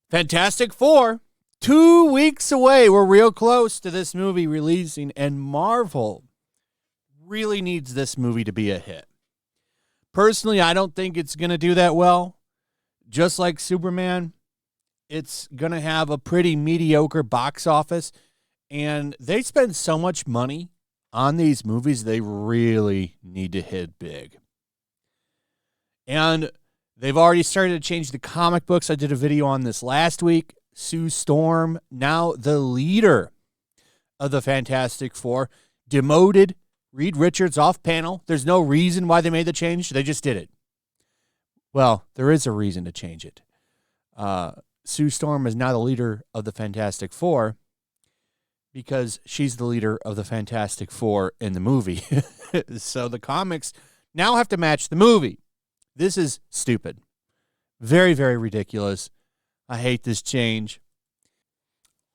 Fantastic Four, 2 weeks away. We're real close to this movie releasing, and Marvel really needs this movie to be a hit. Personally, I don't think it's going to do that well. Just like Superman, it's going to have a pretty mediocre box office, and they spend so much money on these movies, they really need to hit big. And they've already started to change the comic books. I did a video on this last week. Sue Storm, now the leader of the Fantastic Four, demoted Reed Richards off panel. There's no reason why they made the change. They just did it. Well, there is a reason to change it. Sue Storm is now the leader of the Fantastic Four because she's the leader of the Fantastic Four in the movie. So the comics now have to match the movie. This is stupid. Very, very ridiculous. I hate this change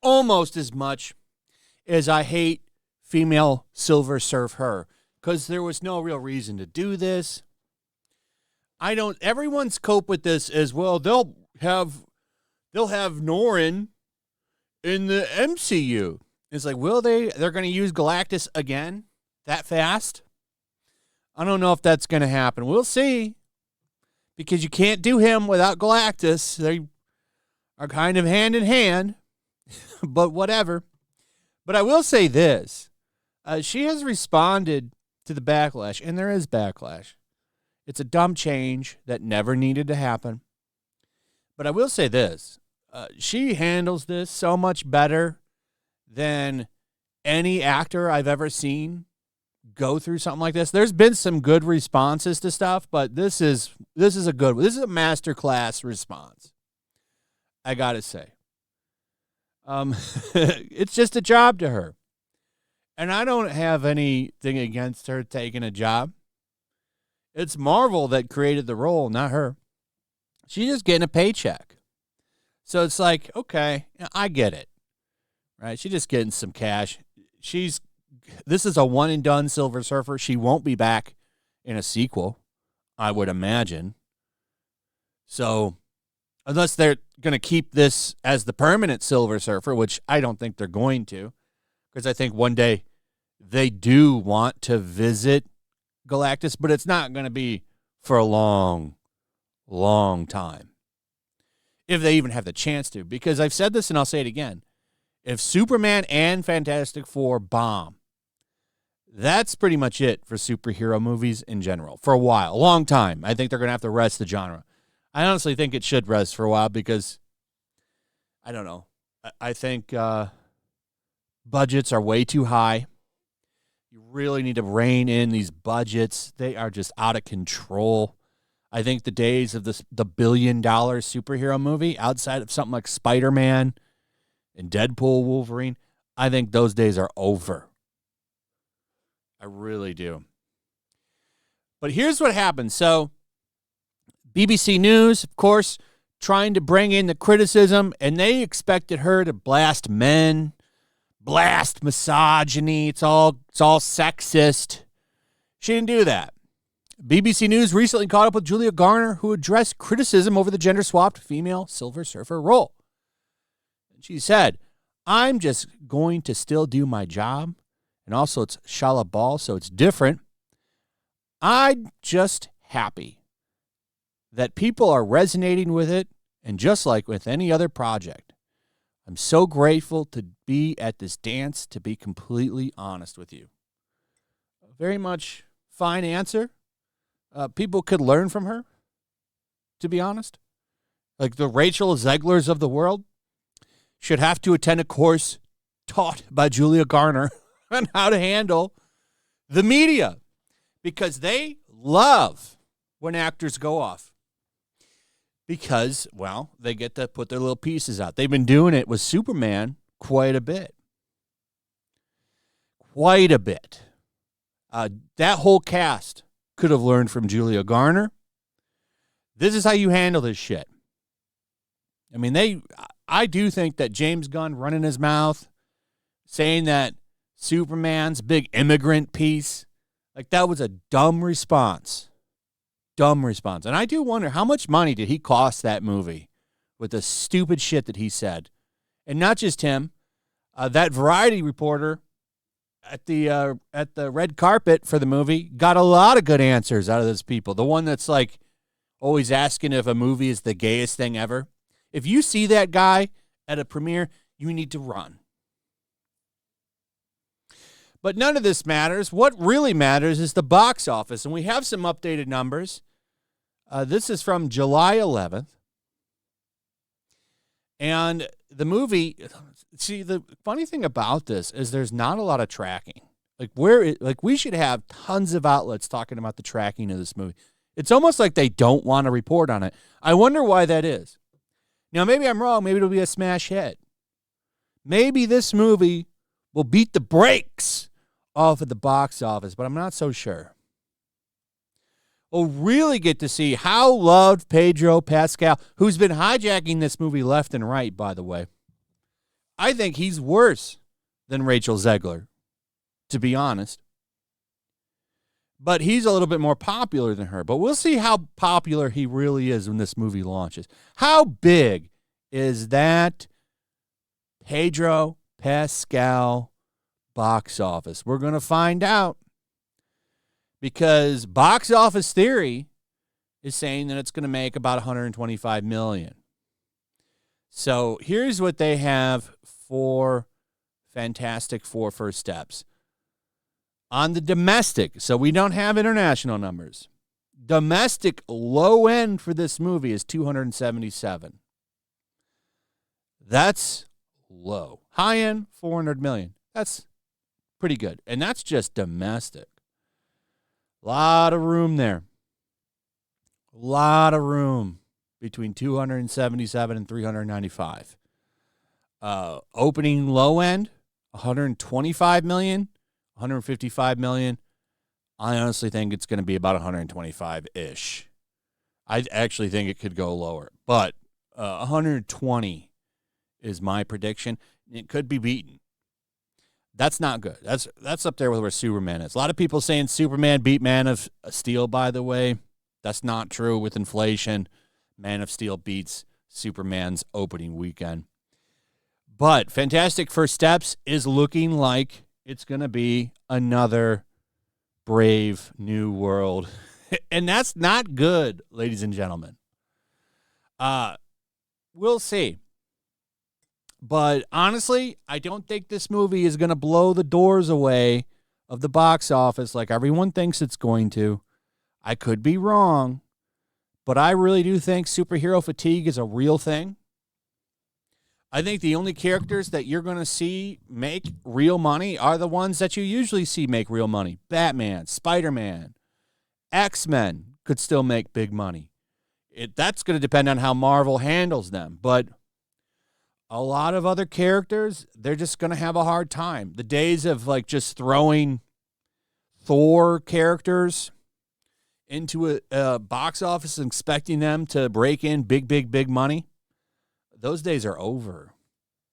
almost as much as I hate female Silver Surfer, because there was no real reason to do this. Everyone's cope with this as well. They'll have Norrin in the MCU. It's like, will they? They're going to use Galactus again that fast? I don't know if that's going to happen. We'll see. Because you can't do him without Galactus. They are kind of hand in hand. But whatever. But I will say this. She has responded to the backlash. And there is backlash. It's a dumb change that never needed to happen. But I will say this. She handles this so much better than any actor I've ever seen go through something like this. There's been some good responses to stuff, but this is a good one. This is a masterclass response, I gotta say. It's just a job to her. And I don't have anything against her taking a job. It's Marvel that created the role, not her. She's just getting a paycheck. So it's like, okay, I get it. Right? She's just getting some cash. This is a one-and-done Silver Surfer. She won't be back in a sequel, I would imagine. So, unless they're going to keep this as the permanent Silver Surfer, which I don't think they're going to, because I think one day they do want to visit Galactus, but it's not going to be for a long, long time. If they even have the chance to. Because I've said this and I'll say it again. If Superman and Fantastic Four bomb, that's pretty much it for superhero movies in general. For a while. A long time. I think they're going to have to rest the genre. I honestly think it should rest for a while because, I don't know. I think budgets are way too high. You really need to rein in these budgets. They are just out of control. I think the days of the billion-dollar superhero movie, outside of something like Spider-Man and Deadpool, Wolverine, I think those days are over. I really do. But here's what happened. So, BBC News, of course, trying to bring in the criticism, and they expected her to blast men, blast misogyny. It's all sexist. She didn't do that. BBC News recently caught up with Julia Garner, who addressed criticism over the gender-swapped female Silver Surfer role. She said, I'm just going to still do my job. And also it's Shala Ball, so it's different. I'm just happy that people are resonating with it. And just like with any other project, I'm so grateful to be at this dance, to be completely honest with you. Very much fine answer. People could learn from her, to be honest. Like the Rachel Zeglers of the world should have to attend a course taught by Julia Garner on how to handle the media, because they love when actors go off. Because, well, they get to put their little pieces out. They've been doing it with Superman quite a bit. Quite a bit. That whole cast could have learned from Julia Garner. This is how you handle this shit. I mean, I do think that James Gunn running his mouth, saying that Superman's big immigrant piece, Like, that was a dumb response. Dumb response. And I do wonder, how much money did he cost that movie with the stupid shit that he said? And not just him. That Variety reporter at the red carpet for the movie got a lot of good answers out of those people. The one that's like always asking if a movie is the gayest thing ever. If you see that guy at a premiere, you need to run. But none of this matters. What really matters is the box office, and we have some updated numbers. This is from July 11th. And the movie, see, the funny thing about this is there's not a lot of tracking. We should have tons of outlets talking about the tracking of this movie. It's almost like they don't want to report on it. I wonder why that is. Now, maybe I'm wrong. Maybe it'll be a smash hit. Maybe this movie will beat the brakes off at the box office, but I'm not so sure. We'll really get to see how loved Pedro Pascal, who's been hijacking this movie left and right, by the way. I think he's worse than Rachel Zegler, to be honest. But he's a little bit more popular than her. But we'll see how popular he really is when this movie launches. How big is that Pedro Pascal box office? We're going to find out, because Box Office Theory is saying that it's going to make about $125 million. So here's what they have for Fantastic Four First Steps. On the domestic, so we don't have international numbers. Domestic low end for this movie is 277. That's low. High end, 400 million. That's pretty good. And that's just domestic. A lot of room there. A lot of room between 277 and 395. Opening low end, 125 million, 155 million. I honestly think it's going to be about 125-ish. I actually think it could go lower, but 120 is my prediction. It could be beaten. That's not good. That's up there with where Superman is. A lot of people saying Superman beat Man of Steel, by the way. That's not true with inflation. Man of Steel beats Superman's opening weekend. But Fantastic First Steps is looking like it's going to be another Brave New World. And that's not good, ladies and gentlemen. We'll see. But honestly, I don't think this movie is going to blow the doors away of the box office like everyone thinks it's going to. I could be wrong, but I really do think superhero fatigue is a real thing. I think the only characters that you're going to see make real money are the ones that you usually see make real money. Batman, Spider-Man, X-Men could still make big money. That's going to depend on how Marvel handles them, but a lot of other characters, they're just going to have a hard time. The days of like just throwing Thor characters into a box office and expecting them to break in big money, those days are over.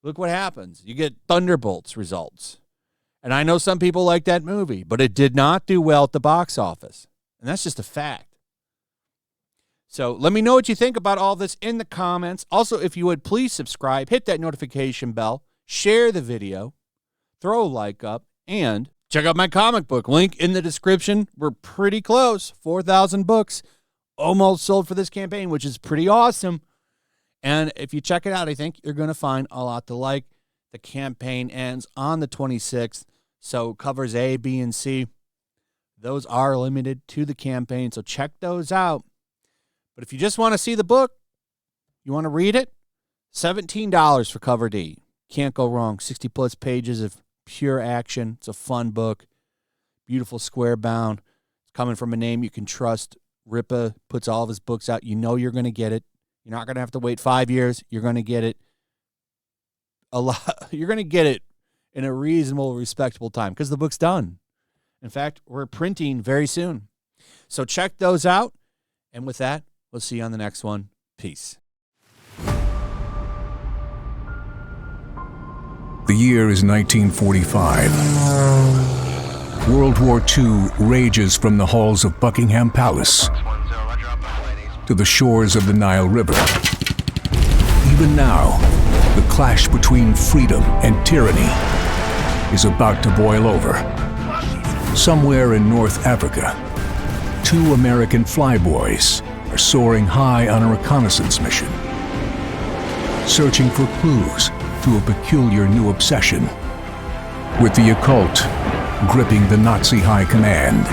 Look what happens. You get Thunderbolts results. And I know some people like that movie, but it did not do well at the box office. And that's just a fact. So let me know what you think about all this in the comments. Also, if you would, please subscribe, hit that notification bell, share the video, throw a like up, and check out my comic book. Link in the description. We're pretty close. 4,000 books almost sold for this campaign, which is pretty awesome. And if you check it out, I think you're going to find a lot to like. The campaign ends on the 26th, so covers A, B, and C. Those are limited to the campaign, so check those out. But if you just want to see the book, you want to read it, $17 for cover D. Can't go wrong. 60-plus pages of pure action. It's a fun book. Beautiful square bound. It's coming from a name you can trust. Ripa puts all of his books out. You know you're going to get it. You're not going to have to wait 5 years. You're going to get it a lot. You're going to get it in a reasonable, respectable time because the book's done. In fact, we're printing very soon. So check those out. And with that, we'll see you on the next one. Peace. The year is 1945. World War II rages from the halls of Buckingham Palace to the shores of the Nile River. Even now, the clash between freedom and tyranny is about to boil over. Somewhere in North Africa, 2 American flyboys are soaring high on a reconnaissance mission, searching for clues to a peculiar new obsession, with the occult gripping the Nazi high command.